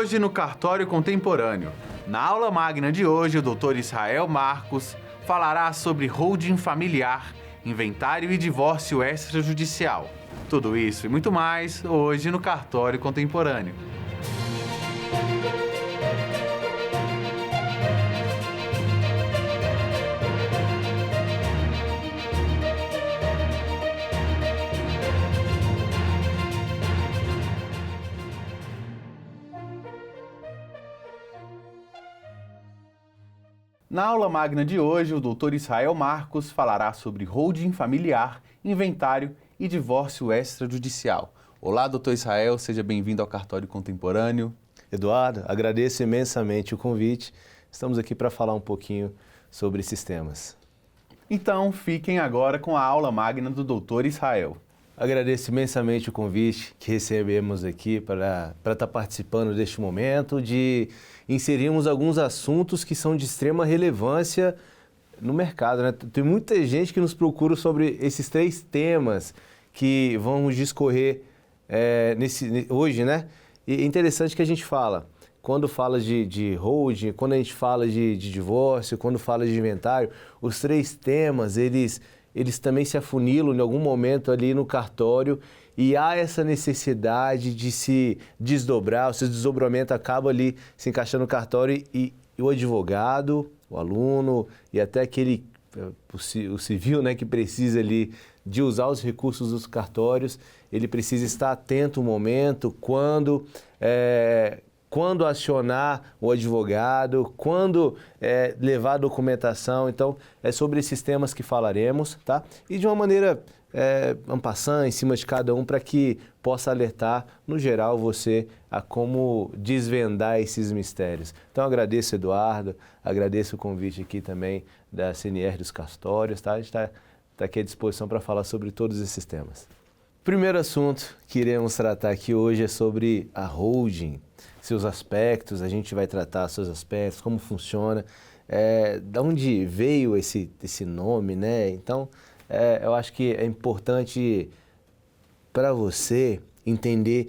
Hoje no Cartório Contemporâneo. Na aula magna de hoje, o Dr. Israel Marcos falará sobre holding familiar, inventário e divórcio extrajudicial. Tudo isso e muito mais hoje no Cartório Contemporâneo. Na aula magna de hoje, o Dr. Israel Marcos falará sobre holding familiar, inventário e divórcio extrajudicial. Olá, Dr. Israel, seja bem-vindo ao Cartório Contemporâneo. Eduardo, agradeço imensamente o convite. Estamos aqui para falar um pouquinho sobre esses temas. Então, fiquem agora com a aula magna do Dr. Israel. Agradeço imensamente o convite que recebemos aqui para estar participando deste momento, de inserirmos alguns assuntos que são de extrema relevância no mercado, né? Tem muita gente que nos procura sobre esses três temas que vamos discorrer hoje, né? E é interessante que a gente quando fala de holding, quando a gente fala de divórcio, quando fala de inventário, os três temas, eles também se afunilam em algum momento ali no cartório e há essa necessidade de se desdobrar, o seu desdobramento acaba ali se encaixando no cartório e o advogado, o aluno e até o civil, né, que precisa ali de usar os recursos dos cartórios, ele precisa estar atento no momento, quando acionar o advogado, quando levar a documentação. Então, é sobre esses temas que falaremos, tá? E de uma maneira en passant, em cima de cada um, para que possa alertar, no geral, você a como desvendar esses mistérios. Então, agradeço, Eduardo, agradeço o convite aqui também da CNR dos Cartórios, tá? A gente está aqui à disposição para falar sobre todos esses temas. O primeiro assunto que iremos tratar aqui hoje é sobre a holding, seus aspectos, a gente vai tratar seus aspectos, como funciona, de onde veio esse nome, né? Então, eu acho que é importante para você entender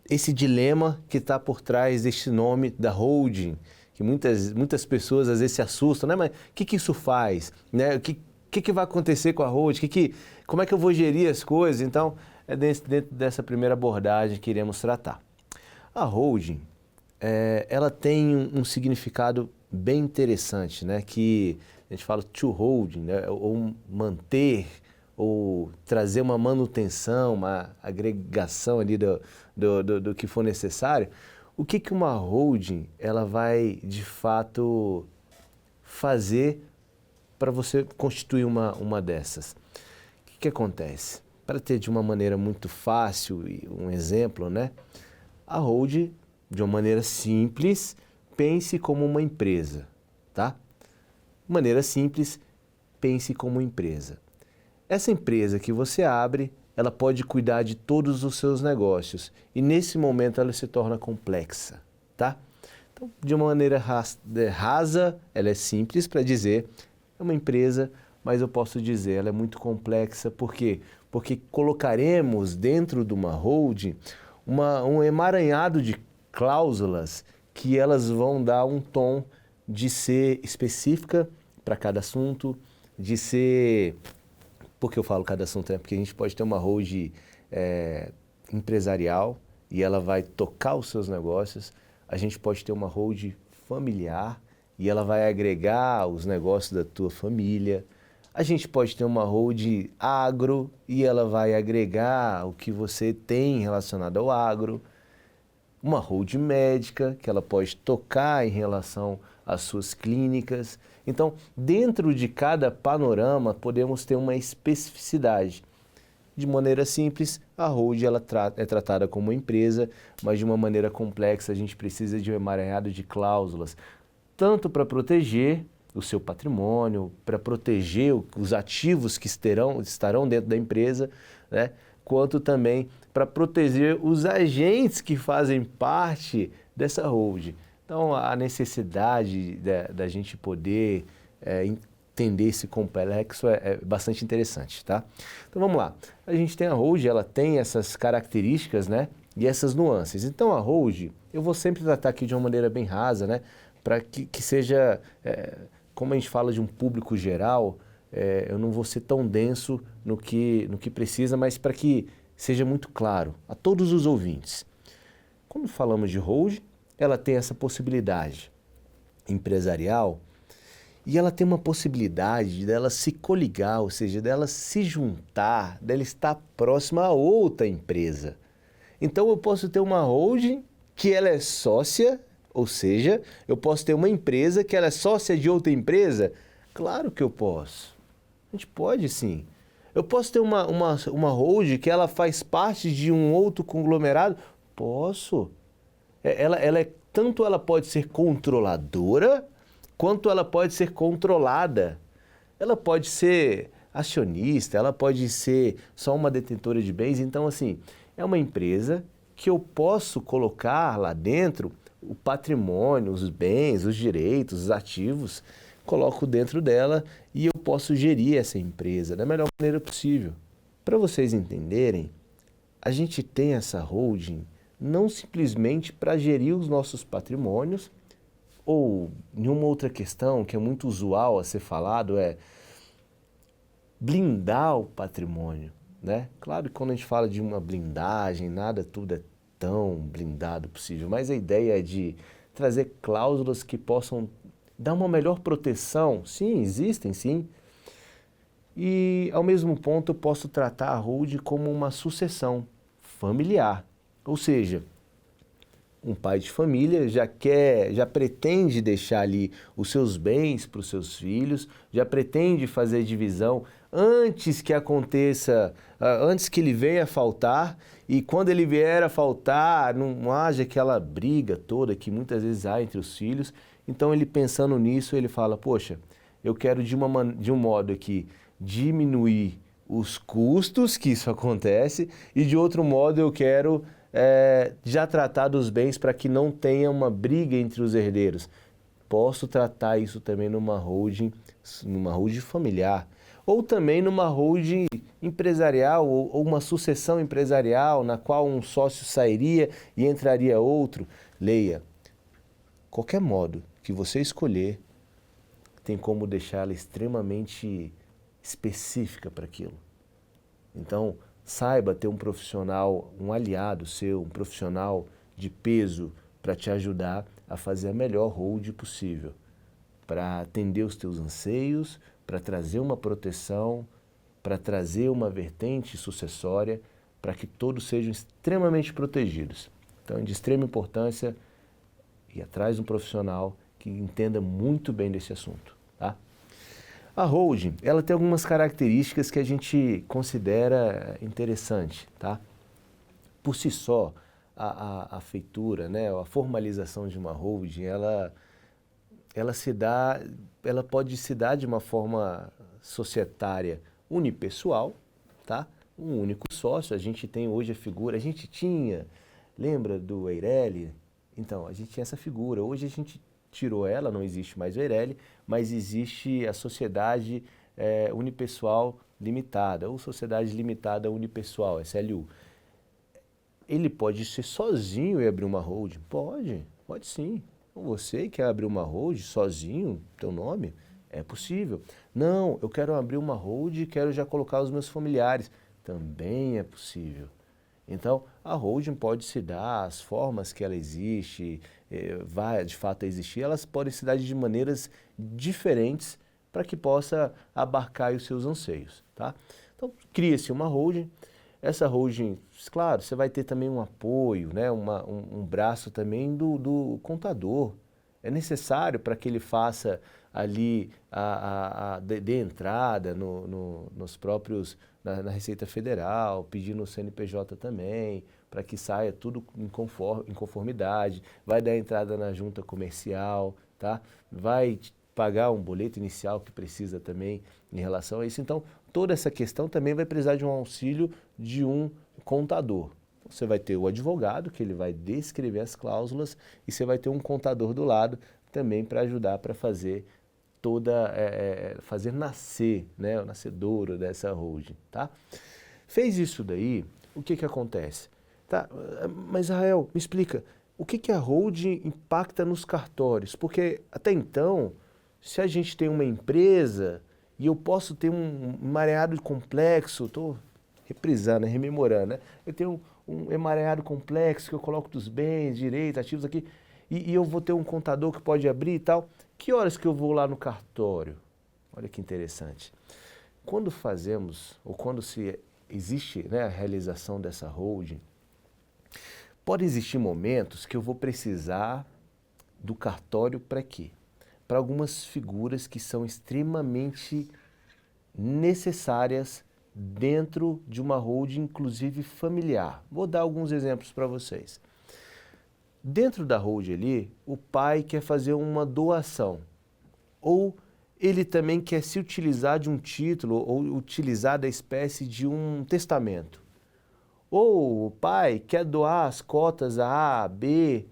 esse dilema que está por trás deste nome da holding, que muitas pessoas às vezes se assustam, né? Mas o que isso faz? Né? O que vai acontecer com a holding? Como é que eu vou gerir as coisas? Então, é dentro dessa primeira abordagem que iremos tratar. A holding, ela tem um significado bem interessante, né? Que a gente fala to holding, né? Ou manter, ou trazer uma manutenção, uma agregação ali do que for necessário. O que uma holding ela vai, de fato, fazer para você constituir uma dessas? O que acontece? Para ter de uma maneira muito fácil, um exemplo, né? A holding, de uma maneira simples, pense como uma empresa, tá? De maneira simples, pense como uma empresa. Essa empresa que você abre, ela pode cuidar de todos os seus negócios e nesse momento ela se torna complexa, tá? Então, de uma maneira rasa, ela é simples para dizer, é uma empresa, mas eu posso dizer, ela é muito complexa. Por quê? Porque colocaremos dentro de uma holding um emaranhado de cláusulas que elas vão dar um tom de ser específica para cada assunto, de ser... Por que eu falo cada assunto? Porque a gente pode ter uma holding empresarial e ela vai tocar os seus negócios. A gente pode ter uma holding familiar e ela vai agregar os negócios da tua família. A gente pode ter uma holding agro e ela vai agregar o que você tem relacionado ao agro. Uma holding médica, que ela pode tocar em relação às suas clínicas. Então, dentro de cada panorama, podemos ter uma especificidade. De maneira simples, a holding é tratada como uma empresa, mas de uma maneira complexa, a gente precisa de um emaranhado de cláusulas, tanto para proteger o seu patrimônio, para proteger os ativos que estarão dentro da empresa, né? Quanto também para proteger os agentes que fazem parte dessa holding. Então, a necessidade da gente poder entender esse complexo é bastante interessante, tá? Então, vamos lá. A gente tem a holding, ela tem essas características, né, e essas nuances. Então a holding, eu vou sempre tratar aqui de uma maneira bem rasa, né? Para que seja, como a gente fala de um público geral, eu não vou ser tão denso no que precisa, mas para que seja muito claro a todos os ouvintes. Quando falamos de holding, ela tem essa possibilidade empresarial e ela tem uma possibilidade dela se coligar, ou seja, dela se juntar, dela estar próxima a outra empresa. Então eu posso ter uma holding que ela é sócia, ou seja, eu posso ter uma empresa que ela é sócia de outra empresa? Claro que eu posso. A gente pode sim. Eu posso ter uma holding que ela faz parte de um outro conglomerado? Posso. Tanto ela pode ser controladora, quanto ela pode ser controlada. Ela pode ser acionista, ela pode ser só uma detentora de bens. Então, assim, é uma empresa que eu posso colocar lá dentro o patrimônio, os bens, os direitos, os ativos, coloco dentro dela e eu posso gerir essa empresa da melhor maneira possível. Para vocês entenderem, a gente tem essa holding não simplesmente para gerir os nossos patrimônios, ou nenhuma outra questão que é muito usual a ser falado é blindar o patrimônio, né? Claro que quando a gente fala de uma blindagem, nada tudo é tão blindado possível, mas a ideia é de trazer cláusulas que possam dar uma melhor proteção. Sim, existem sim. E ao mesmo ponto eu posso tratar a holding como uma sucessão familiar. Ou seja, um pai de família já pretende deixar ali os seus bens para os seus filhos, já pretende fazer divisão antes que aconteça, antes que ele venha a faltar, e quando ele vier a faltar, não haja aquela briga toda que muitas vezes há entre os filhos. Então ele pensando nisso, ele fala, poxa, eu quero de um modo aqui diminuir os custos que isso acontece, e de outro modo eu quero já tratar dos bens para que não tenha uma briga entre os herdeiros. Posso tratar isso também numa holding familiar, ou também numa holding empresarial, ou uma sucessão empresarial, na qual um sócio sairia e entraria outro. Leia, qualquer modo que você escolher, tem como deixá-la extremamente específica para aquilo. Então, saiba ter um profissional, um aliado seu, um profissional de peso para te ajudar a fazer a melhor holding possível, para atender os teus anseios, para trazer uma proteção, para trazer uma vertente sucessória, para que todos sejam extremamente protegidos. Então, é de extrema importância ir atrás de um profissional que entenda muito bem desse assunto, tá? A holding, ela tem algumas características que a gente considera interessante, tá? Por si só, a feitura, né, a formalização de uma holding, ela pode se dar de uma forma societária unipessoal, tá? Um único sócio. A gente tem hoje a figura, a gente tinha, lembra do Eireli? Então, a gente tinha essa figura. Hoje a gente tirou ela, não existe mais o Eireli, mas existe a Sociedade Unipessoal Limitada, ou Sociedade Limitada Unipessoal, SLU. Ele pode ser sozinho e abrir uma holding? Pode sim. Você quer abrir uma holding sozinho, teu nome? É possível. Não, eu quero abrir uma holding e quero já colocar os meus familiares. Também é possível. Então, a holding pode se dar, as formas que ela existe, vai de fato existir, elas podem se dar de maneiras diferentes para que possa abarcar os seus anseios, tá? Então, cria-se uma holding. Essa holding, claro, você vai ter também um apoio, né? um braço também do contador. É necessário para que ele faça ali de entrada nos próprios, na Receita Federal, pedir no CNPJ também, para que saia tudo em conformidade, vai dar entrada na junta comercial, tá? Vai pagar um boleto inicial que precisa também em relação a isso. Então, toda essa questão também vai precisar de um auxílio de um contador. Você vai ter o advogado, que ele vai descrever as cláusulas, e você vai ter um contador do lado também para ajudar para fazer fazer nascer, né, o nascedouro dessa holding, tá? Fez isso daí, o que acontece? Tá, mas Israel, me explica, o que que a holding impacta nos cartórios? Porque até então, se a gente tem uma empresa e eu posso ter um emaranhado complexo, estou reprisando, rememorando, né? Eu tenho um emaranhado complexo que eu coloco dos bens, direitos, ativos aqui, e eu vou ter um contador que pode abrir e tal. Que horas que eu vou lá no cartório? Olha que interessante. Quando fazemos, ou quando se existe, né, a realização dessa holding, pode existir momentos que eu vou precisar do cartório para quê? Para algumas figuras que são extremamente necessárias dentro de uma holding, inclusive familiar. Vou dar alguns exemplos para vocês. Dentro da holding ali, o pai quer fazer uma doação, ou ele também quer se utilizar de um título, ou utilizar da espécie de um testamento. Ou o pai quer doar as cotas A, B,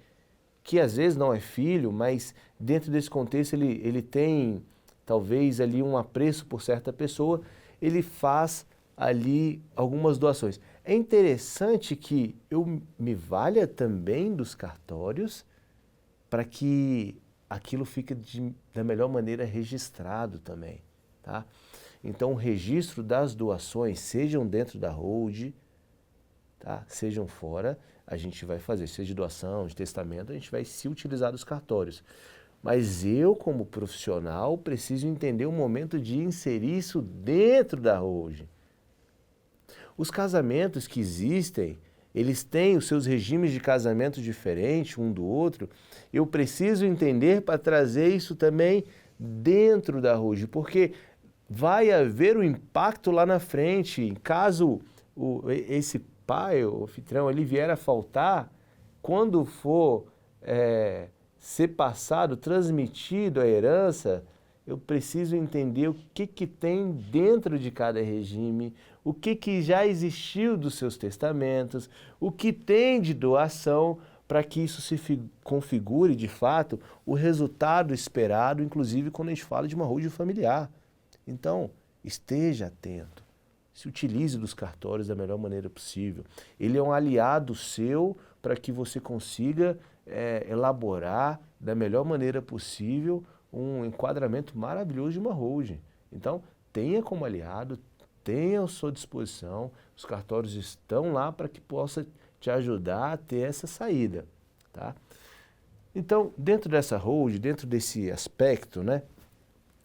que às vezes não é filho, mas dentro desse contexto ele tem talvez ali um apreço por certa pessoa, ele faz ali algumas doações. É interessante que eu me valha também dos cartórios para que aquilo fique da melhor maneira registrado também, tá? Então o registro das doações, sejam dentro da holding, tá? Sejam fora, a gente vai fazer, seja de doação, de testamento, a gente vai se utilizar dos cartórios. Mas eu, como profissional, preciso entender o momento de inserir isso dentro da holding. Os casamentos que existem, eles têm os seus regimes de casamento diferentes um do outro. Eu preciso entender para trazer isso também dentro da holding, porque vai haver um impacto lá na frente. Caso esse pai, o anfitrião, ele vier a faltar, quando for ser passado, transmitido a herança, eu preciso entender o que tem dentro de cada regime, o que já existiu dos seus testamentos, o que tem de doação, para que isso se configure, de fato, o resultado esperado, inclusive quando a gente fala de uma holding familiar. Então, esteja atento, se utilize dos cartórios da melhor maneira possível. Ele é um aliado seu para que você consiga elaborar da melhor maneira possível um enquadramento maravilhoso de uma holding. Então, tenha como aliado, tenha à sua disposição, os cartórios estão lá para que possa te ajudar a ter essa saída, tá? Então, dentro dessa holding, dentro desse aspecto, né,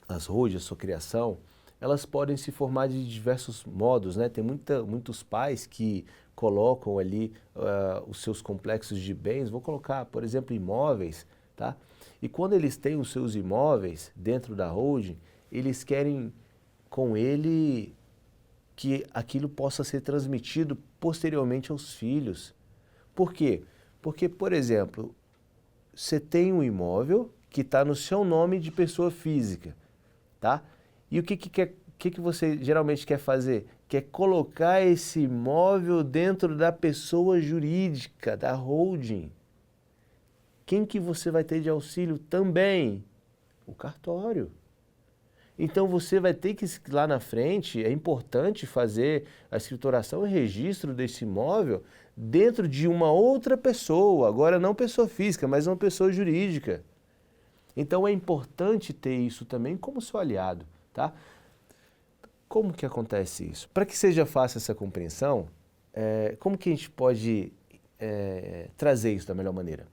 as holdings, a sua criação, elas podem se formar de diversos modos, né? Tem muitos pais que colocam ali os seus complexos de bens, vou colocar, por exemplo, imóveis, tá? E quando eles têm os seus imóveis dentro da holding, eles querem com ele que aquilo possa ser transmitido posteriormente aos filhos. Por quê? Porque, por exemplo, você tem um imóvel que está no seu nome de pessoa física, tá? E o que você geralmente quer fazer? Quer colocar esse imóvel dentro da pessoa jurídica, da holding. Quem que você vai ter de auxílio também? O cartório. Então você vai ter que, lá na frente, é importante fazer a escrituração e registro desse imóvel dentro de uma outra pessoa, agora não pessoa física, mas uma pessoa jurídica. Então é importante ter isso também como seu aliado, tá? Como que acontece isso? Para que seja fácil essa compreensão, como que a gente pode trazer isso da melhor maneira?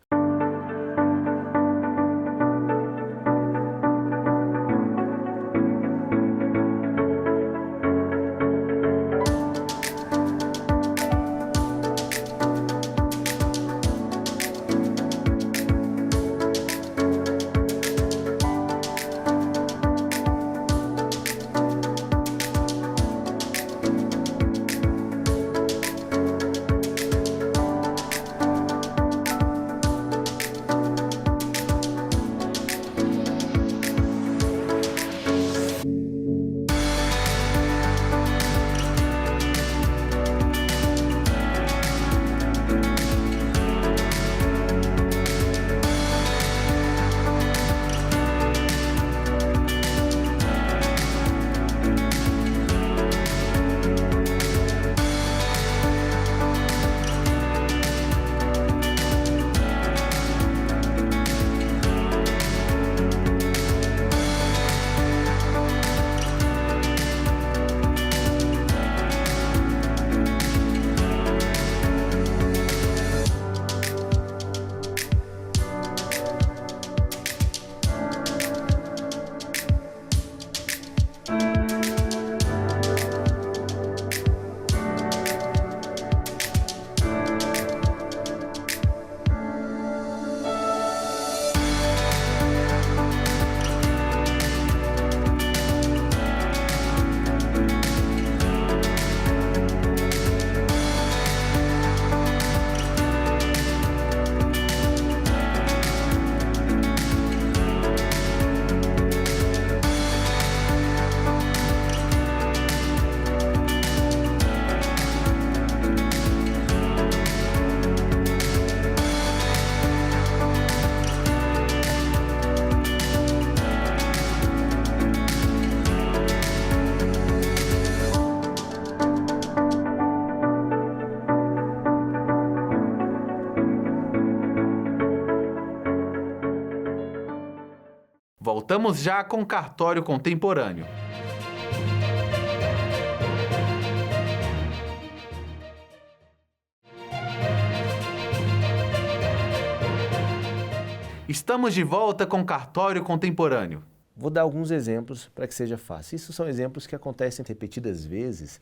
Voltamos já com Cartório Contemporâneo. Estamos de volta com Cartório Contemporâneo. Vou dar alguns exemplos para que seja fácil. Isso são exemplos que acontecem repetidas vezes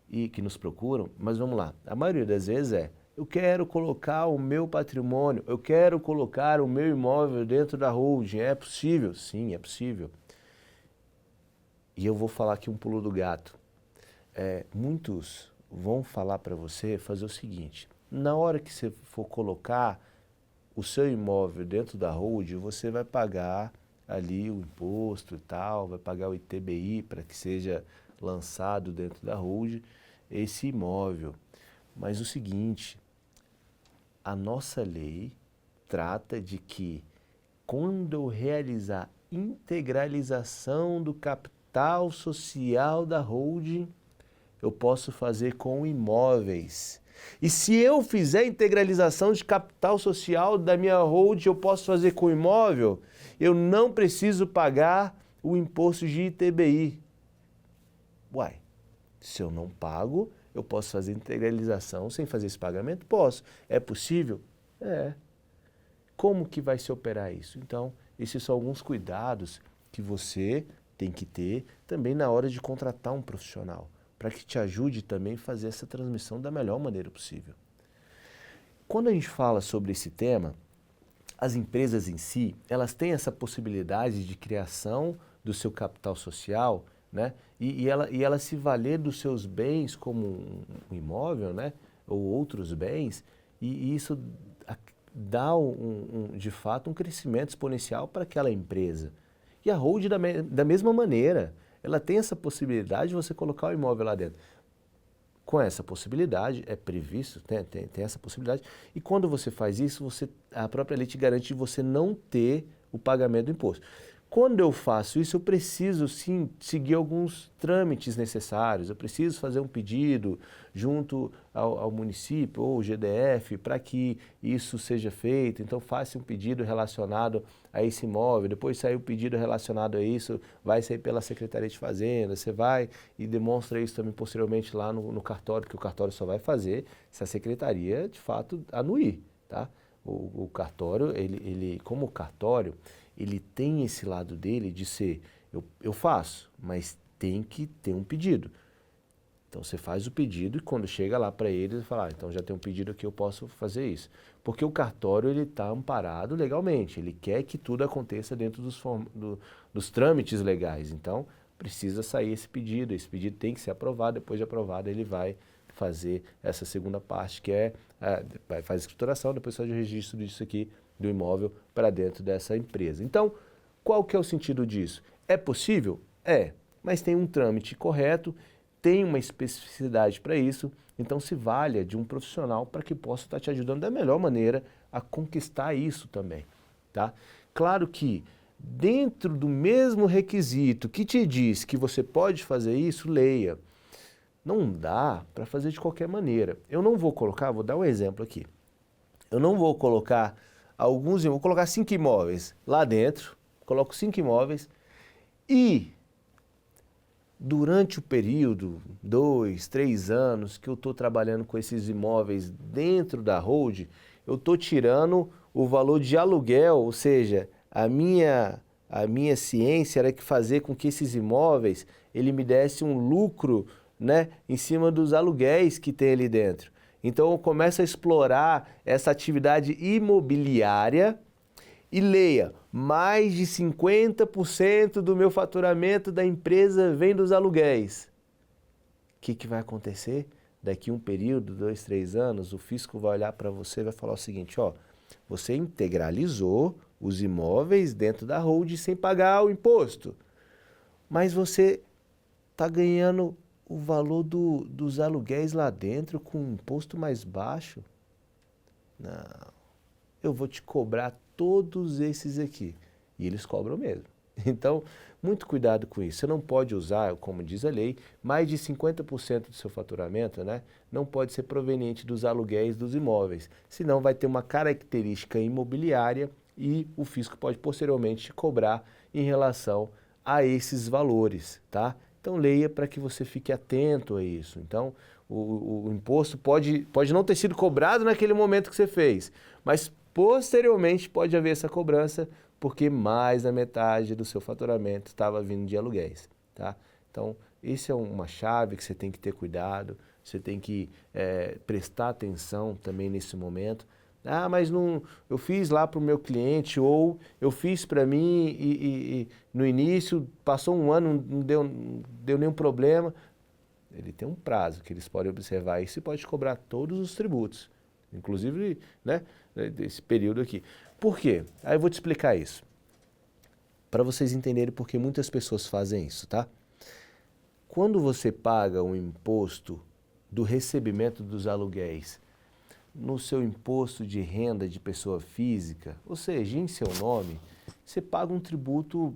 e que nos procuram, mas vamos lá. A maioria das vezes eu quero colocar o meu patrimônio, eu quero colocar o meu imóvel dentro da holding. É possível? Sim, é possível. E eu vou falar aqui um pulo do gato. Muitos vão falar para você fazer o seguinte: na hora que você for colocar o seu imóvel dentro da holding, você vai pagar ali o imposto e tal, vai pagar o ITBI para que seja lançado dentro da holding esse imóvel. Mas o seguinte, a nossa lei trata de que quando eu realizar integralização do capital social da holding, eu posso fazer com imóveis. E se eu fizer integralização de capital social da minha holding, eu posso fazer com imóvel, eu não preciso pagar o imposto de ITBI. Uai, se eu não pago, eu posso fazer integralização sem fazer esse pagamento? Posso. É possível? É. Como que vai se operar isso? Então, esses são alguns cuidados que você tem que ter também na hora de contratar um profissional, para que te ajude também a fazer essa transmissão da melhor maneira possível. Quando a gente fala sobre esse tema, as empresas em si, elas têm essa possibilidade de criação do seu capital social, né? E ela se valer dos seus bens como um imóvel, né? Ou outros bens, e isso dá de fato um crescimento exponencial para aquela empresa. E a holding da mesma maneira, ela tem essa possibilidade de você colocar o imóvel lá dentro. Com essa possibilidade, é previsto, tem essa possibilidade, e quando você faz isso, a própria lei te garante de você não ter o pagamento do imposto. Quando eu faço isso, eu preciso sim seguir alguns trâmites necessários, eu preciso fazer um pedido junto ao município ou GDF para que isso seja feito. Então faça um pedido relacionado a esse imóvel, depois sair o pedido relacionado a isso, vai sair pela Secretaria de Fazenda, você vai e demonstra isso também posteriormente lá no cartório, que o cartório só vai fazer se a Secretaria de fato anuir, tá? O cartório, ele como cartório, ele tem esse lado dele de ser, eu faço, mas tem que ter um pedido. Então você faz o pedido e quando chega lá para ele, ele fala, então já tem um pedido aqui, eu posso fazer isso. Porque o cartório, ele está amparado legalmente, ele quer que tudo aconteça dentro dos trâmites legais. Então precisa sair esse pedido tem que ser aprovado, depois de aprovado ele vai fazer essa segunda parte, que vai fazer a escrituração, depois faz o registro disso aqui, do imóvel para dentro dessa empresa. Então, qual que é o sentido disso? É possível? É, mas tem um trâmite correto, tem uma especificidade para isso, então se valha de um profissional para que possa estar te ajudando da melhor maneira a conquistar isso também, tá? Claro que dentro do mesmo requisito que te diz que você pode fazer isso, leia. Não dá para fazer de qualquer maneira. Eu não vou colocar, vou dar um exemplo aqui. Eu não vou colocar vou colocar 5 imóveis lá dentro, coloco 5 imóveis e durante o período, 2, 3 anos que eu estou trabalhando com esses imóveis dentro da holding, eu estou tirando o valor de aluguel, ou seja, a minha ciência era que fazer com que esses imóveis, ele me desse um lucro, né, em cima dos aluguéis que tem ali dentro. Então eu começo a explorar essa atividade imobiliária e leia, mais de 50% do meu faturamento da empresa vem dos aluguéis. O que vai acontecer? Daqui um período, 2, 3 anos, o fisco vai olhar para você e vai falar o seguinte, ó, você integralizou os imóveis dentro da holding sem pagar o imposto, mas você está ganhando o valor dos aluguéis lá dentro com um imposto mais baixo? Não, eu vou te cobrar todos esses aqui. E eles cobram mesmo. Então, muito cuidado com isso. Você não pode usar, como diz a lei, mais de 50% do seu faturamento, né, não pode ser proveniente dos aluguéis dos imóveis, senão vai ter uma característica imobiliária e o fisco pode posteriormente te cobrar em relação a esses valores, tá? Então leia para que você fique atento a isso. Então o imposto pode não ter sido cobrado naquele momento que você fez, mas posteriormente pode haver essa cobrança porque mais da metade do seu faturamento estava vindo de aluguéis, tá? Então isso é uma chave que você tem que ter cuidado, você tem que prestar atenção também nesse momento. Ah, mas não, eu fiz lá para o meu cliente ou eu fiz para mim e no início passou um ano, não deu nenhum problema. Ele tem um prazo que eles podem observar isso e pode cobrar todos os tributos, inclusive, né, desse período aqui. Por quê? Aí eu vou te explicar isso, para vocês entenderem por que muitas pessoas fazem isso, tá? Quando você paga um imposto do recebimento dos aluguéis no seu imposto de renda de pessoa física, ou seja, em seu nome, você paga um tributo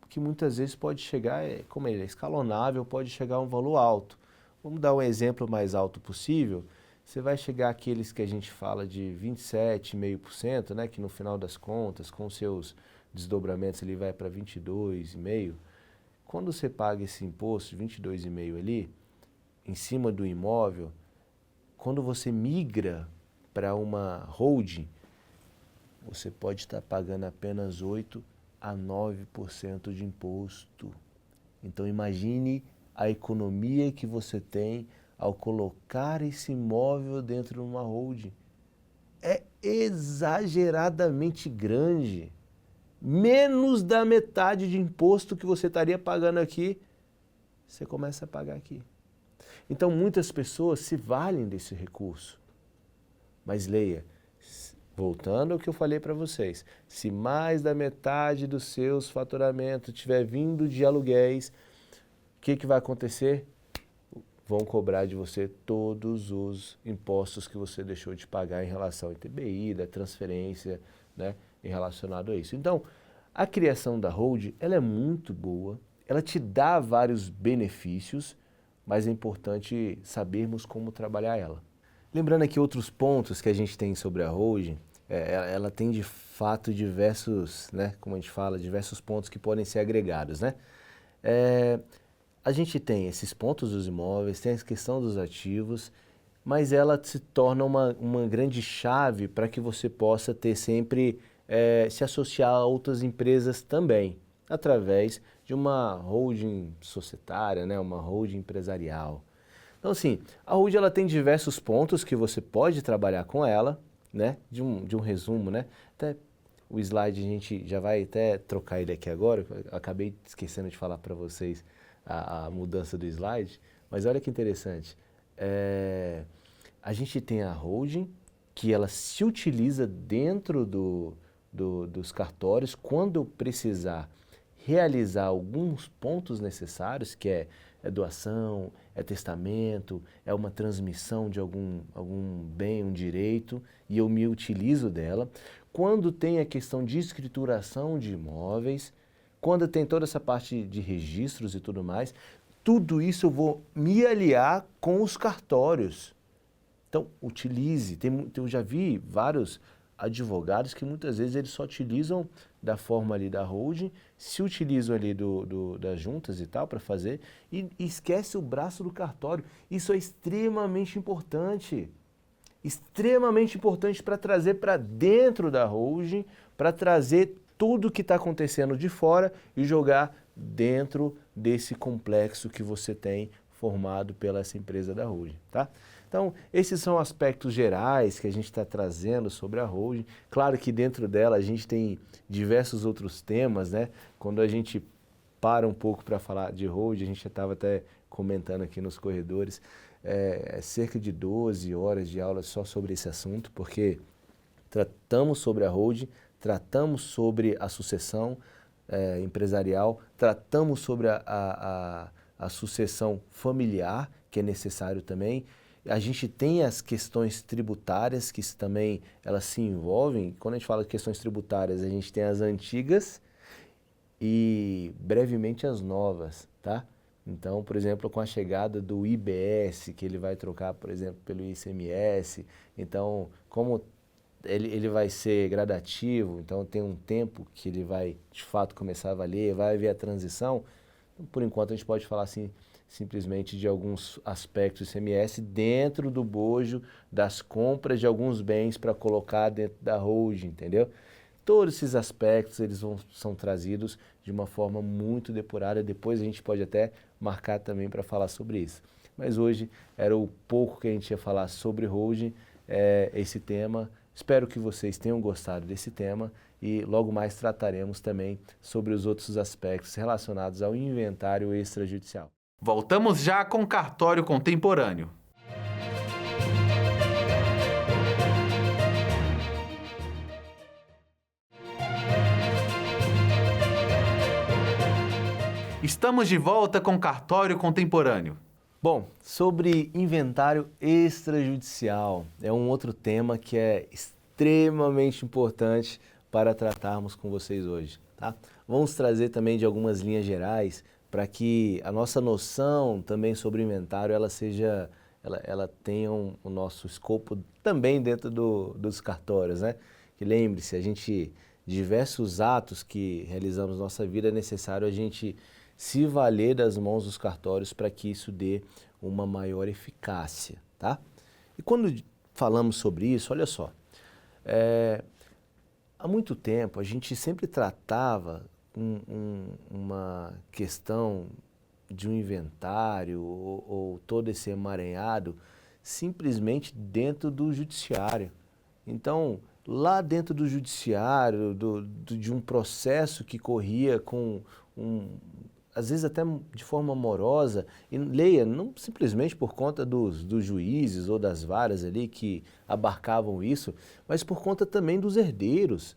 que muitas vezes pode chegar, como ele é escalonável, pode chegar a um valor alto. Vamos dar um exemplo mais alto possível. Você vai chegar àqueles que a gente fala de 27,5%, né, que no final das contas, com seus desdobramentos, ele vai para 22,5%. Quando você paga esse imposto de 22,5% ali, em cima do imóvel, quando você migra para uma holding, você pode estar pagando apenas 8 a 9% de imposto. Então imagine a economia que você tem ao colocar esse imóvel dentro de uma holding. É exageradamente grande. Menos da metade de imposto que você estaria pagando aqui, você começa a pagar aqui. Então, muitas pessoas se valem desse recurso. Mas leia, voltando ao que eu falei para vocês, se mais da metade dos seus faturamentos estiver vindo de aluguéis, o que vai acontecer? Vão cobrar de você todos os impostos que você deixou de pagar em relação ao ITBI, da transferência, né, relacionado a isso. Então, a criação da holding, ela é muito boa, ela te dá vários benefícios, mas é importante sabermos como trabalhar ela. Lembrando aqui outros pontos que a gente tem sobre a holding, ela tem de fato diversos, né, como a gente fala, diversos pontos que podem ser agregados, né? A gente tem esses pontos dos imóveis, tem a questão dos ativos, mas ela se torna uma grande chave para que você possa ter sempre, se associar a outras empresas também, através de uma holding societária, né, uma holding empresarial. Então, assim, a holding ela tem diversos pontos que você pode trabalhar com ela, né, de um resumo, né, até o slide a gente já vai até trocar ele aqui agora, eu acabei esquecendo de falar para vocês a mudança do slide, mas olha que interessante, a gente tem a holding, que ela se utiliza dentro dos cartórios quando eu precisar realizar alguns pontos necessários, que é doação, é testamento, é uma transmissão de algum bem, um direito, e eu me utilizo dela. Quando tem a questão de escrituração de imóveis, quando tem toda essa parte de registros e tudo mais, tudo isso eu vou me aliar com os cartórios. Então, utilize. Eu já vi vários advogados que muitas vezes eles só utilizam da forma ali da holding, se utilizam ali das juntas e tal para fazer e esquece o braço do cartório. Isso é extremamente importante para trazer para dentro da holding, para trazer tudo que está acontecendo de fora e jogar dentro desse complexo que você tem formado pela essa empresa da holding, tá? Então, esses são aspectos gerais que a gente está trazendo sobre a holding. Claro que dentro dela a gente tem diversos outros temas, né? Quando a gente para um pouco para falar de holding, a gente já estava até comentando aqui nos corredores, cerca de 12 horas de aula só sobre esse assunto, porque tratamos sobre a holding, tratamos sobre a sucessão empresarial, tratamos sobre a sucessão familiar, que é necessário também. A gente tem as questões tributárias, que também elas se envolvem. Quando a gente fala de questões tributárias, a gente tem as antigas e brevemente as novas, tá? Então, por exemplo, com a chegada do IBS, que ele vai trocar, por exemplo, pelo ICMS, então, como ele vai ser gradativo, então tem um tempo que ele vai, de fato, começar a valer, vai haver a transição, então, por enquanto a gente pode falar assim, simplesmente de alguns aspectos do ICMS dentro do bojo das compras de alguns bens para colocar dentro da holding, entendeu? Todos esses aspectos são trazidos de uma forma muito depurada, depois a gente pode até marcar também para falar sobre isso. Mas hoje era o pouco que a gente ia falar sobre holding, esse tema. Espero que vocês tenham gostado desse tema e logo mais trataremos também sobre os outros aspectos relacionados ao inventário extrajudicial. Voltamos já com cartório contemporâneo. Estamos de volta com cartório contemporâneo. Bom, sobre inventário extrajudicial, é um outro tema que é extremamente importante para tratarmos com vocês hoje, tá? Vamos trazer também de algumas linhas gerais para que a nossa noção também sobre inventário ela tenha o nosso escopo também dentro dos cartórios, né? Que lembre-se, diversos atos que realizamos na nossa vida é necessário a gente se valer das mãos dos cartórios para que isso dê uma maior eficácia, tá? E quando falamos sobre isso, olha só, há muito tempo a gente sempre tratava uma questão de um inventário ou todo esse emaranhado simplesmente dentro do judiciário. Então, lá dentro do judiciário, de um processo que corria com às vezes até de forma amorosa, e leia, não simplesmente por conta dos juízes ou das varas ali que abarcavam isso, mas por conta também dos herdeiros.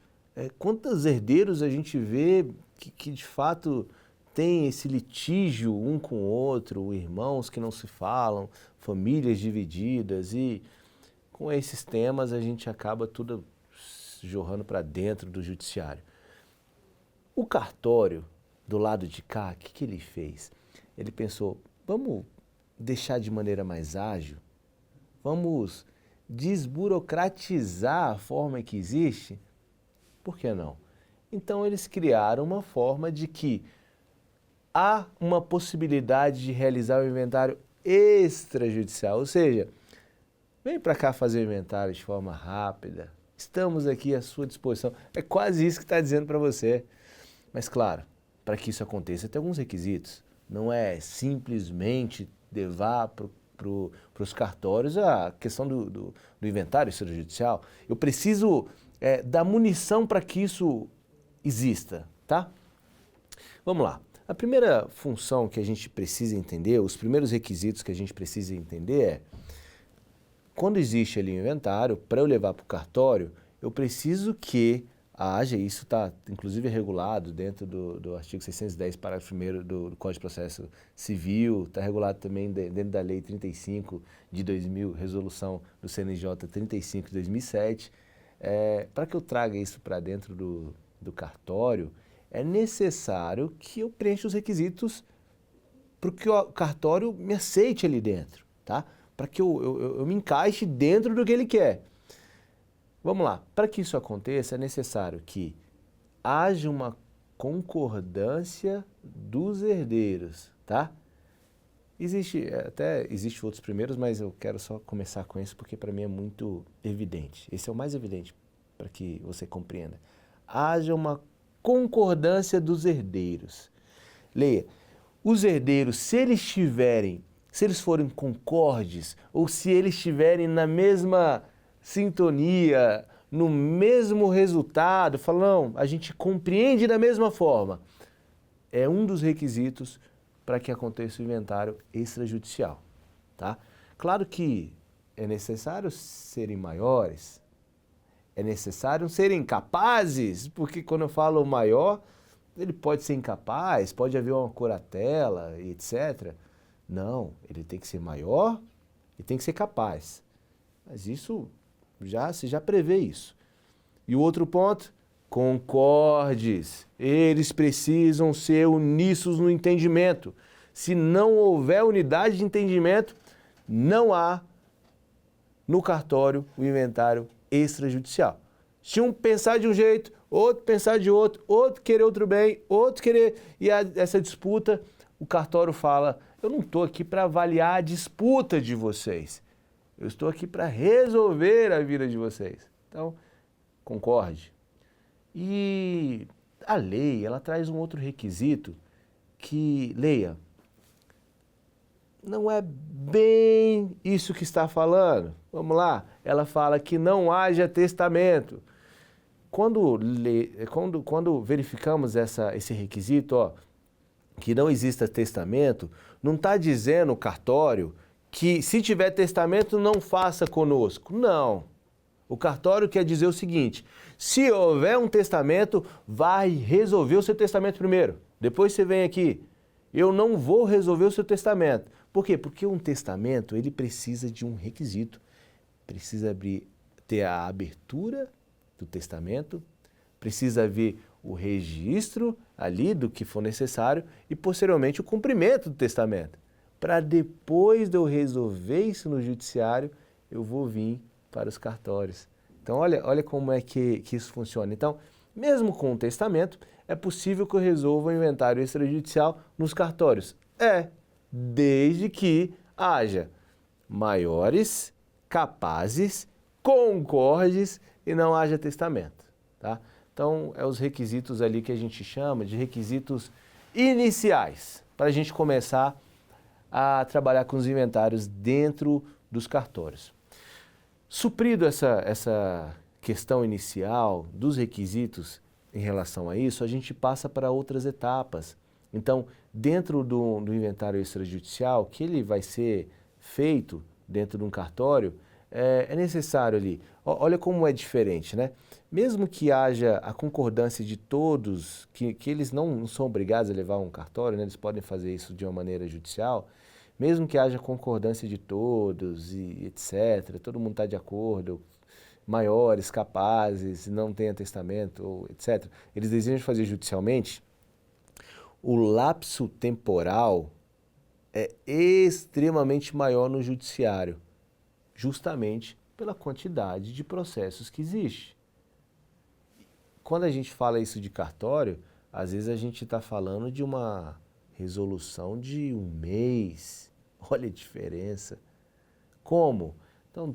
Quantos herdeiros a gente vê que de fato tem esse litígio um com o outro, irmãos que não se falam, famílias divididas, e com esses temas a gente acaba tudo jorrando para dentro do judiciário. O cartório, do lado de cá, o que ele fez? Ele pensou, vamos deixar de maneira mais ágil? Vamos desburocratizar a forma que existe? Por que não? Então eles criaram uma forma de que há uma possibilidade de realizar o inventário extrajudicial, ou seja, vem para cá fazer o inventário de forma rápida, estamos aqui à sua disposição. É quase isso que está dizendo para você. Mas claro, para que isso aconteça, tem alguns requisitos. Não é simplesmente levar para os cartórios a questão do inventário extrajudicial. Eu preciso dar munição para que isso exista, tá? Vamos lá. A primeira função que a gente precisa entender, os primeiros requisitos que a gente precisa entender é, quando existe ali o inventário, para eu levar para o cartório, eu preciso que haja, isso está inclusive regulado dentro do artigo 610, parágrafo 1º do Código de Processo Civil, está regulado também dentro da Lei 35 de 2000, resolução do CNJ 35 de 2007. Para que eu traga isso para dentro do cartório, é necessário que eu preencha os requisitos para que o cartório me aceite ali dentro, tá? Para que eu me encaixe dentro do que ele quer. Vamos lá, para que isso aconteça é necessário que haja uma concordância dos herdeiros, tá? Existe outros primeiros, mas eu quero só começar com isso porque para mim é muito evidente. Esse é o mais evidente para que você compreenda. Haja uma concordância dos herdeiros. Leia, os herdeiros, se eles forem concordes ou se eles estiverem na mesma sintonia, no mesmo resultado, falam, não, a gente compreende da mesma forma. É um dos requisitos para que aconteça o inventário extrajudicial, tá? Claro que é necessário serem maiores, é necessário serem capazes, porque quando eu falo maior, ele pode ser incapaz, pode haver uma curatela, etc. Não, ele tem que ser maior e tem que ser capaz. Mas isso, se já prevê isso. E o outro ponto, concordes. Eles precisam ser uníssonos no entendimento. Se não houver unidade de entendimento, não há no cartório o inventário extrajudicial. Se um pensar de um jeito, outro pensar de outro, outro querer outro bem, outro querer... E essa disputa, o cartório fala, eu não estou aqui para avaliar a disputa de vocês. Eu estou aqui para resolver a vida de vocês. Então, concorde. E a lei, ela traz um outro requisito que, leia, não é bem isso que está falando. Vamos lá, ela fala que não haja testamento. Quando verificamos esse requisito, ó, que não exista testamento, não está dizendo o cartório que se tiver testamento não faça conosco. Não. O cartório quer dizer o seguinte, se houver um testamento, vai resolver o seu testamento primeiro. Depois você vem aqui. Eu não vou resolver o seu testamento. Por quê? Porque um testamento, ele precisa de um requisito. Precisa ter a abertura do testamento, precisa haver o registro ali do que for necessário e, posteriormente, o cumprimento do testamento. Para depois de eu resolver isso no judiciário, eu vou vir para os cartórios. Então, olha como é que isso funciona. Então, mesmo com o testamento, é possível que eu resolva o inventário extrajudicial nos cartórios. Desde que haja maiores, capazes, concordes e não haja testamento, tá? Então, é os requisitos ali que a gente chama de requisitos iniciais, para a gente começar a trabalhar com os inventários dentro dos cartórios. Suprido essa questão inicial dos requisitos em relação a isso, a gente passa para outras etapas. Então, dentro do inventário extrajudicial, que ele vai ser feito dentro de um cartório, é necessário ali. Olha como é diferente, né? Mesmo que haja a concordância de todos, que eles não são obrigados a levar um cartório, né? Eles podem fazer isso de uma maneira judicial, mesmo que haja concordância de todos e etc., todo mundo está de acordo, maiores, capazes, não tenha testamento, ou etc., eles desejam fazer judicialmente, o lapso temporal é extremamente maior no judiciário, justamente pela quantidade de processos que existe. Quando a gente fala isso de cartório, às vezes a gente está falando de uma resolução de 1 mês. Olha a diferença. Como? Então,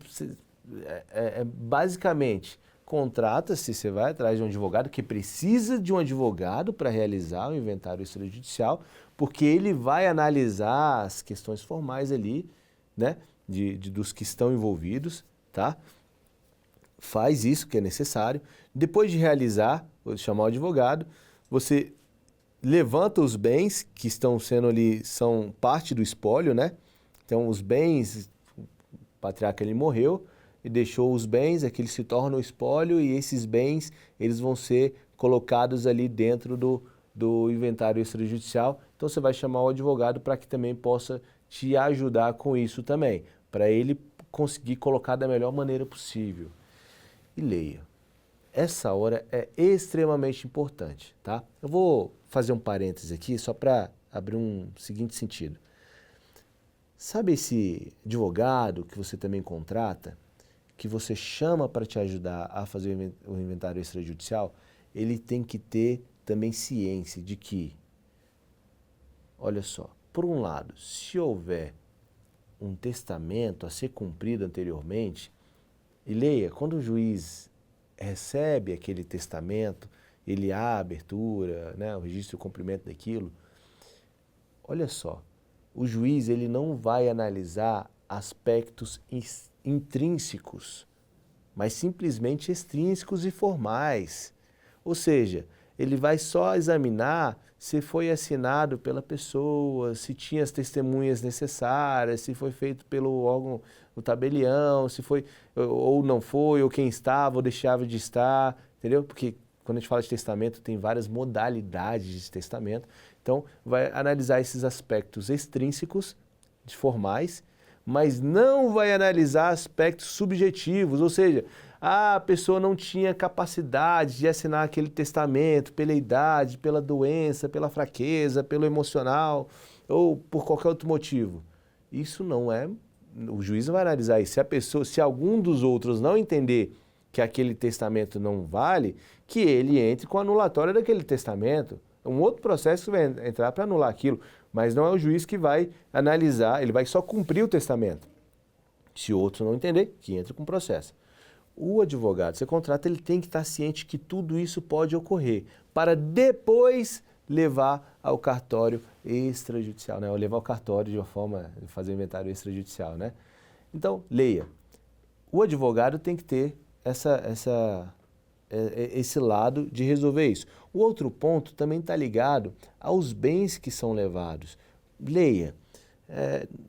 basicamente, contrata-se, você vai atrás de um advogado que precisa de um advogado para realizar o inventário extrajudicial, porque ele vai analisar as questões formais ali, né, dos que estão envolvidos, tá? Faz isso que é necessário. Depois de realizar, vou chamar o advogado, você levanta os bens que estão sendo ali, são parte do espólio, né? Então, os bens, o patriarca ele morreu e deixou os bens, é que eles se tornam espólio e esses bens, eles vão ser colocados ali dentro do inventário extrajudicial. Então, você vai chamar o advogado para que também possa te ajudar com isso também, para ele conseguir colocar da melhor maneira possível. E leia. Essa hora é extremamente importante, tá? Eu vou fazer um parêntese aqui só para abrir um seguinte sentido. Sabe esse advogado que você também contrata, que você chama para te ajudar a fazer o inventário extrajudicial? Ele tem que ter também ciência de que, olha só, por um lado, se houver um testamento a ser cumprido anteriormente, e leia, quando o juiz recebe aquele testamento, ele há a abertura, né, o registro e o cumprimento daquilo, olha só, o juiz ele não vai analisar aspectos intrínsecos, mas simplesmente extrínsecos e formais. Ou seja, ele vai só examinar se foi assinado pela pessoa, se tinha as testemunhas necessárias, se foi feito pelo órgão, o tabelião, se foi ou não foi, ou quem estava ou deixava de estar, entendeu? Porque quando a gente fala de testamento, tem várias modalidades de testamento. Então, vai analisar esses aspectos extrínsecos, formais, mas não vai analisar aspectos subjetivos, ou seja, a pessoa não tinha capacidade de assinar aquele testamento pela idade, pela doença, pela fraqueza, pelo emocional ou por qualquer outro motivo. Isso não é... O juiz vai analisar isso. Se algum dos outros não entender que aquele testamento não vale, que ele entre com a anulatória daquele testamento. Um outro processo que vai entrar para anular aquilo, mas não é o juiz que vai analisar, ele vai só cumprir o testamento. Se o outro não entender, que entre com o processo. O advogado, você contrata, ele tem que estar ciente que tudo isso pode ocorrer, para depois levar ao cartório extrajudicial, né? Ou levar ao cartório de uma forma de fazer inventário extrajudicial, né? Então, leia. O advogado tem que ter esse lado de resolver isso. O outro ponto também está ligado aos bens que são levados. Leia.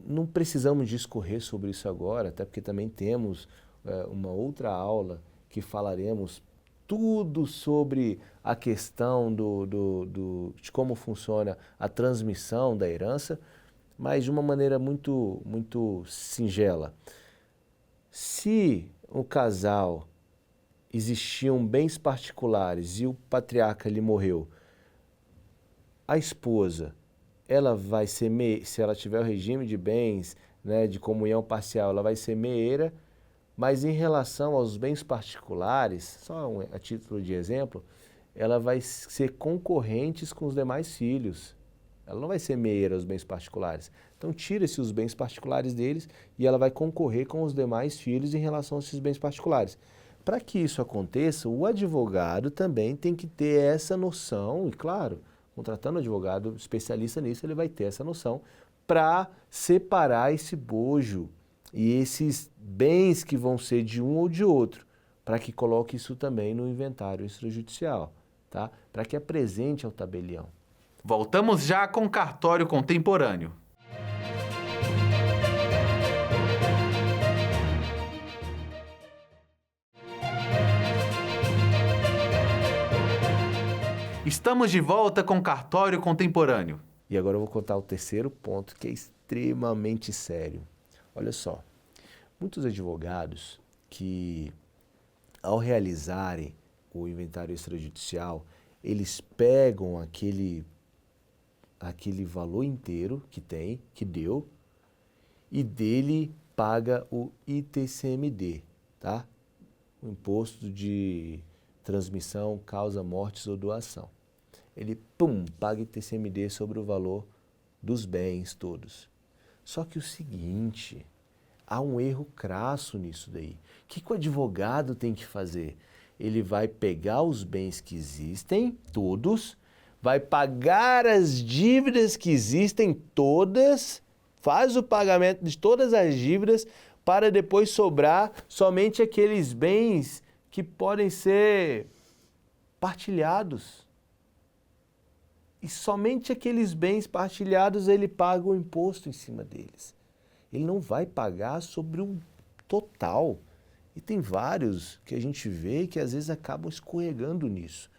Não precisamos discorrer sobre isso agora, até porque também temos uma outra aula que falaremos tudo sobre a questão de como funciona a transmissão da herança, mas de uma maneira muito, muito singela. Se o casal existiam bens particulares e o patriarca ele morreu, a esposa, ela vai ser, se ela tiver o regime de bens, né, de comunhão parcial, ela vai ser meeira, mas em relação aos bens particulares, só a título de exemplo, ela vai ser concorrentes com os demais filhos. Ela não vai ser meeira aos bens particulares. Então tira-se os bens particulares deles e ela vai concorrer com os demais filhos em relação a esses bens particulares. Para que isso aconteça, o advogado também tem que ter essa noção, e claro, contratando um advogado especialista nisso, ele vai ter essa noção para separar esse bojo e esses bens que vão ser de um ou de outro, para que coloque isso também no inventário extrajudicial, tá? Para que apresente ao tabelião. Voltamos já com o cartório contemporâneo. Estamos de volta com o cartório contemporâneo. E agora eu vou contar o terceiro ponto, que é extremamente sério. Olha só, muitos advogados que, ao realizarem o inventário extrajudicial, eles pegam aquele valor inteiro que deu, e dele paga o ITCMD, tá? O Imposto de Transmissão, Causa, Mortes ou Doação. Ele, paga ITCMD sobre o valor dos bens todos. Só que o seguinte, há um erro crasso nisso daí. O que o advogado tem que fazer? Ele vai pegar os bens que existem, todos, vai pagar as dívidas que existem todas, faz o pagamento de todas as dívidas, para depois sobrar somente aqueles bens que podem ser partilhados. E somente aqueles bens partilhados ele paga o imposto em cima deles. Ele não vai pagar sobre o total. E tem vários que a gente vê que às vezes acabam escorregando nisso.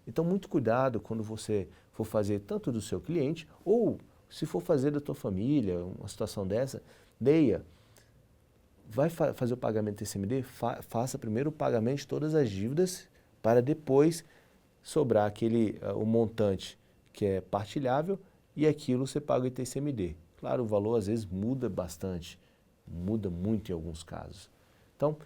Então, muito cuidado quando você for fazer tanto do seu cliente ou se for fazer da tua família, uma situação dessa, leia. Vai fazer o pagamento do ITCMD? Faça primeiro o pagamento de todas as dívidas para depois sobrar o montante que é partilhável e aquilo você paga o ITCMD. Claro, o valor às vezes muda bastante, muda muito em alguns casos. Então,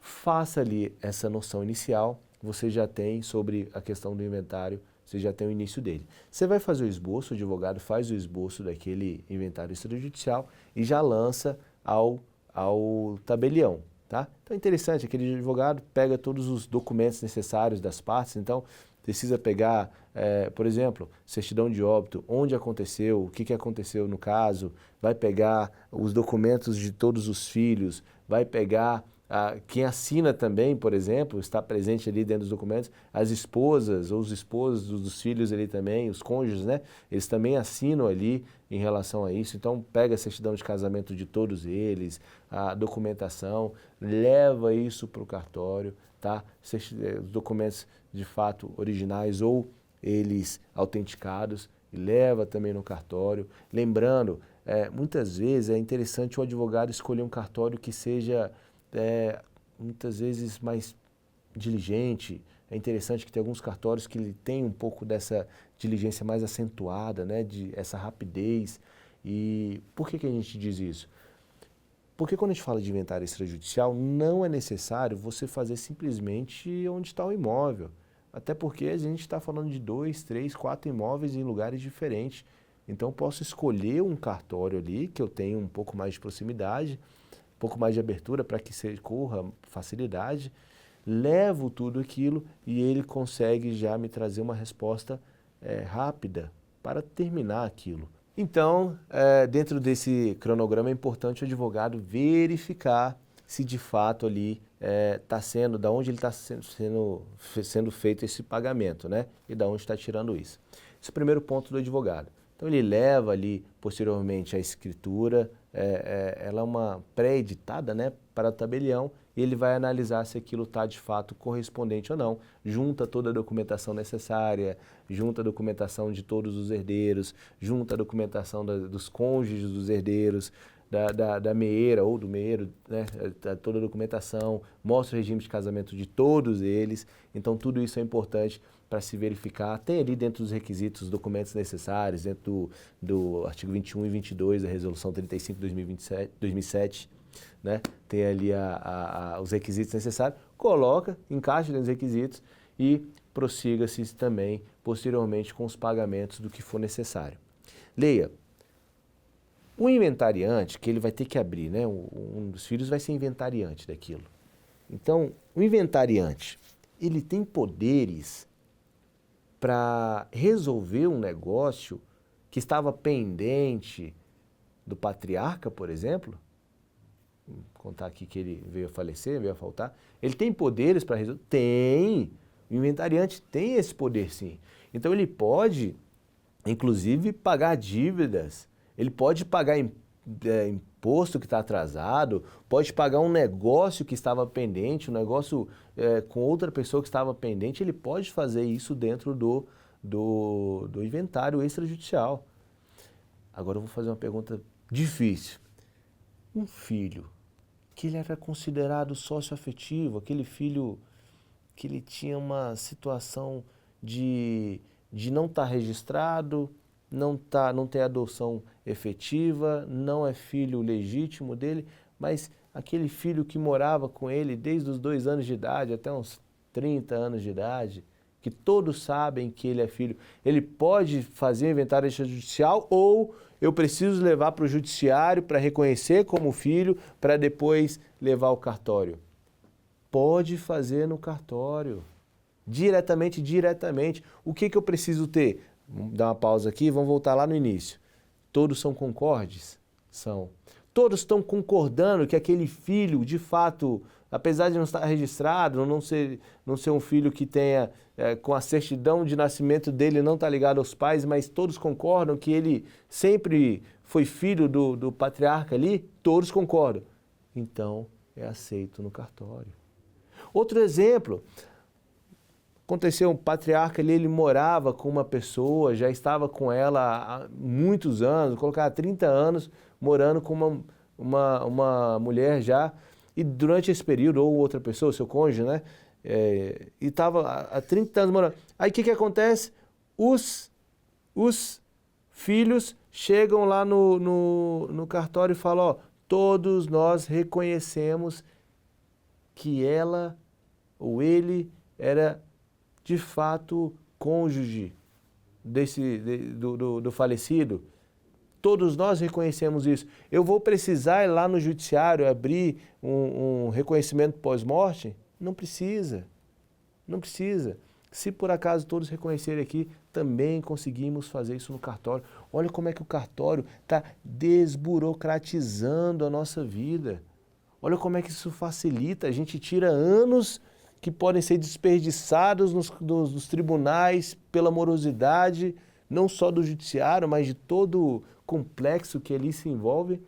faça ali essa noção inicial, você já tem sobre a questão do inventário, você já tem o início dele. Você vai fazer o esboço, o advogado faz o esboço daquele inventário extrajudicial e já lança ao tabelião, tá? Então é interessante, aquele advogado pega todos os documentos necessários das partes, então precisa pegar, por exemplo, certidão de óbito, onde aconteceu, o que aconteceu no caso, vai pegar os documentos de todos os filhos, vai pegar quem assina também, por exemplo, está presente ali dentro dos documentos, as esposas ou os esposos dos filhos ali também, os cônjuges, né? Eles também assinam ali em relação a isso. Então, pega a certidão de casamento de todos eles, a documentação, leva isso para o cartório, tá? Os documentos de fato originais ou eles autenticados, e leva também no cartório. Lembrando, muitas vezes é interessante o advogado escolher um cartório que seja muitas vezes mais diligente. É interessante que tem alguns cartórios que ele tem um pouco dessa diligência mais acentuada, né, essa rapidez. E por que a gente diz isso? Porque quando a gente fala de inventário extrajudicial, não é necessário você fazer simplesmente onde está o imóvel. Até porque a gente está falando de 2, 3, 4 imóveis em lugares diferentes. Então eu posso escolher um cartório ali, que eu tenho um pouco mais de proximidade, um pouco mais de abertura para que corra facilidade, levo tudo aquilo e ele consegue já me trazer uma resposta rápida para terminar aquilo. Então, dentro desse cronograma é importante o advogado verificar se de fato ali está sendo, da onde ele está sendo feito esse pagamento, né? E da onde está tirando isso. Esse é o primeiro ponto do advogado. Então ele leva ali posteriormente a escritura, ela é uma pré-editada, né, para o tabelião, e ele vai analisar se aquilo está de fato correspondente ou não, junta toda a documentação necessária, junta a documentação de todos os herdeiros, junta a documentação dos cônjuges dos herdeiros, da meeira ou do meeiro, né, toda a documentação, mostra o regime de casamento de todos eles, então tudo isso é importante para se verificar. Tem ali dentro dos requisitos os documentos necessários, dentro do artigo 21 e 22 da Resolução 35 de 2007, né? Tem ali os requisitos necessários, coloca, encaixa dentro dos requisitos e prossiga-se também posteriormente com os pagamentos do que for necessário. Leia. O inventariante, que ele vai ter que abrir, né? Um dos filhos vai ser inventariante daquilo. Então, o inventariante, ele tem poderes para resolver um negócio que estava pendente do patriarca, por exemplo. Vou contar aqui que ele veio a falecer, veio a faltar. Ele tem poderes para resolver? Tem. O inventariante tem esse poder, sim. Então, ele pode, inclusive, pagar dívidas. Ele pode pagar imposto que está atrasado, pode pagar um negócio que estava pendente, um negócio com outra pessoa que estava pendente, ele pode fazer isso dentro do inventário extrajudicial. Agora eu vou fazer uma pergunta difícil. Um filho que ele era considerado sócio-afetivo, aquele filho que ele tinha uma situação de não estar registrado, não ter adoção efetiva, não é filho legítimo dele, mas aquele filho que morava com ele desde os 2 anos de idade até uns 30 anos de idade, que todos sabem que ele é filho, ele pode fazer inventário extrajudicial ou eu preciso levar para o judiciário para reconhecer como filho, para depois levar ao cartório? Pode fazer no cartório, diretamente. O que eu preciso ter? Vamos dar uma pausa aqui, vamos voltar lá no início. Todos são concordes? São. Todos estão concordando que aquele filho, de fato, apesar de não estar registrado, não ser um filho que tenha, com a certidão de nascimento dele, não está ligado aos pais, mas todos concordam que ele sempre foi filho do patriarca ali? Todos concordam. Então, é aceito no cartório. Outro exemplo. Aconteceu, um patriarca ali, ele morava com uma pessoa, já estava com ela há muitos anos, vou colocar há 30 anos, morando com uma mulher já, e durante esse período, ou outra pessoa, seu cônjuge, né, e estava há 30 anos morando. Aí o que acontece? Os filhos chegam lá no cartório e falam, ó, todos nós reconhecemos que ela ou ele era de fato cônjuge do falecido. Todos nós reconhecemos isso. Eu vou precisar ir lá no judiciário abrir um reconhecimento pós-morte? Não precisa. Não precisa. Se por acaso todos reconhecerem aqui, também conseguimos fazer isso no cartório. Olha como é que o cartório está desburocratizando a nossa vida. Olha como é que isso facilita. A gente tira anos que podem ser desperdiçados nos tribunais pela morosidade, não só do judiciário, mas de todo o complexo que ali se envolve,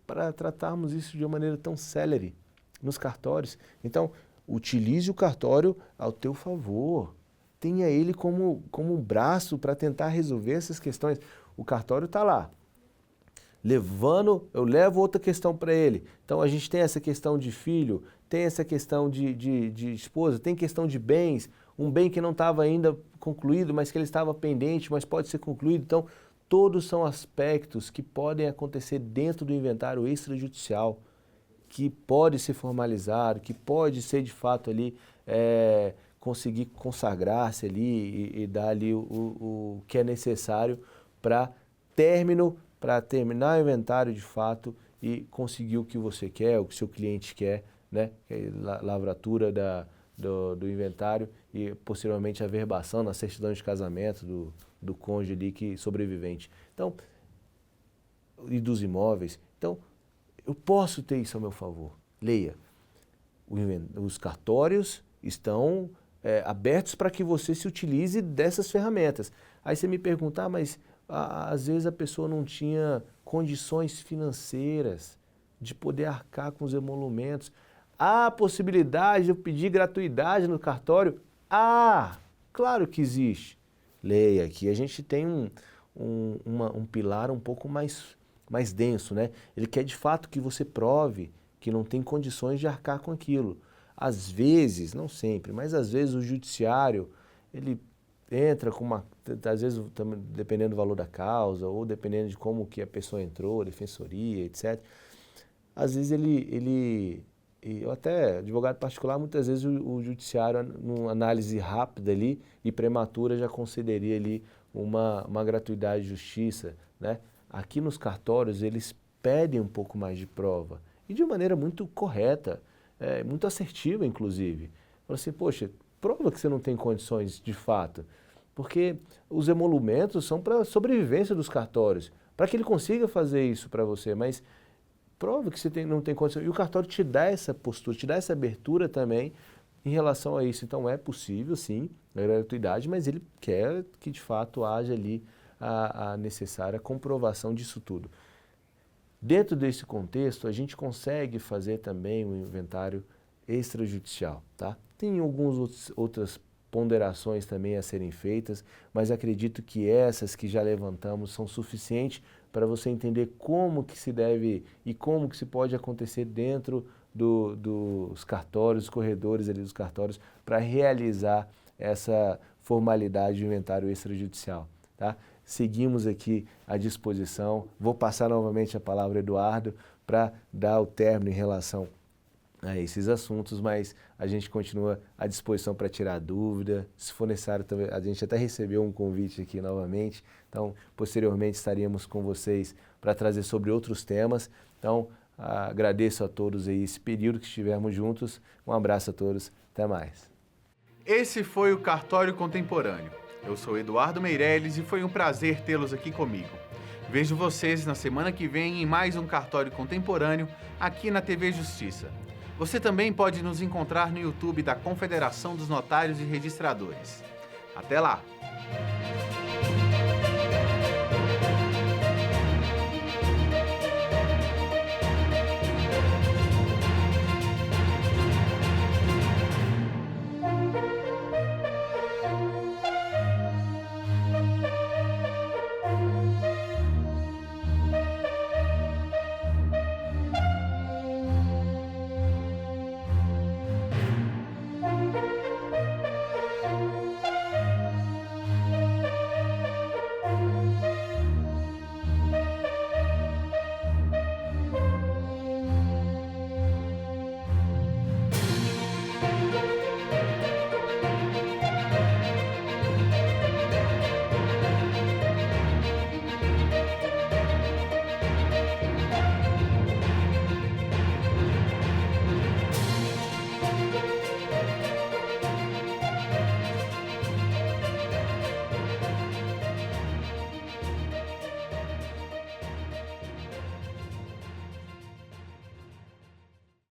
para tratarmos isso de uma maneira tão célere nos cartórios. Então, utilize o cartório ao teu favor. Tenha ele como um braço para tentar resolver essas questões. O cartório está lá. Eu levo outra questão para ele. Então, a gente tem essa questão de filho tem essa questão de esposa, tem questão de bens, um bem que não estava ainda concluído, mas que ele estava pendente, mas pode ser concluído. Então, todos são aspectos que podem acontecer dentro do inventário extrajudicial, que pode ser formalizado, que pode ser de fato ali, conseguir consagrar-se ali e dar ali o que é necessário para terminar o inventário de fato e conseguir o que você quer, o que seu cliente quer, né? Lavratura do inventário e posteriormente a verbação na certidão de casamento do cônjuge ali sobrevivente. Então, e dos imóveis. Então, eu posso ter isso a meu favor. Leia. Os cartórios estão abertos para que você se utilize dessas ferramentas. Aí você me pergunta, mas às vezes a pessoa não tinha condições financeiras de poder arcar com os emolumentos. Há a possibilidade de eu pedir gratuidade no cartório? Claro que existe. Leia, aqui a gente tem um pilar um pouco mais denso, né? Ele quer de fato que você prove que não tem condições de arcar com aquilo. Às vezes, não sempre, mas às vezes o judiciário, ele entra com às vezes dependendo do valor da causa ou dependendo de como que a pessoa entrou, defensoria, etc. Às vezes eu até, advogado particular, muitas vezes o judiciário, numa análise rápida ali e prematura, já concederia ali uma gratuidade de justiça, né? Aqui nos cartórios, eles pedem um pouco mais de prova e de maneira muito correta, muito assertiva, inclusive. Fala assim, poxa, prova que você não tem condições de fato, porque os emolumentos são para a sobrevivência dos cartórios, para que ele consiga fazer isso para você, mas prova que você não tem condição. E o cartório te dá essa postura, te dá essa abertura também em relação a isso. Então é possível, sim, a gratuidade, mas ele quer que de fato haja ali a necessária comprovação disso tudo. Dentro desse contexto, a gente consegue fazer também um inventário extrajudicial, tá? Tem algumas outras ponderações também a serem feitas, mas acredito que essas que já levantamos são suficientes para você entender como que se deve e como que se pode acontecer dentro dos cartórios, os corredores ali dos cartórios, para realizar essa formalidade de inventário extrajudicial, tá? Seguimos aqui à disposição. Vou passar novamente a palavra ao Eduardo para dar o término em relação a esses assuntos, mas a gente continua à disposição para tirar dúvida. Se for necessário, também, a gente até recebeu um convite aqui novamente, então posteriormente estaríamos com vocês para trazer sobre outros temas. Então agradeço a todos aí esse período que estivemos juntos. Um abraço a todos, até mais. Esse foi o Cartório Contemporâneo. Eu sou Eduardo Meirelles e foi um prazer tê-los aqui comigo. Vejo vocês na semana que vem em mais um Cartório Contemporâneo aqui na TV Justiça. Você também pode nos encontrar no YouTube da Confederação dos Notários e Registradores. Até lá!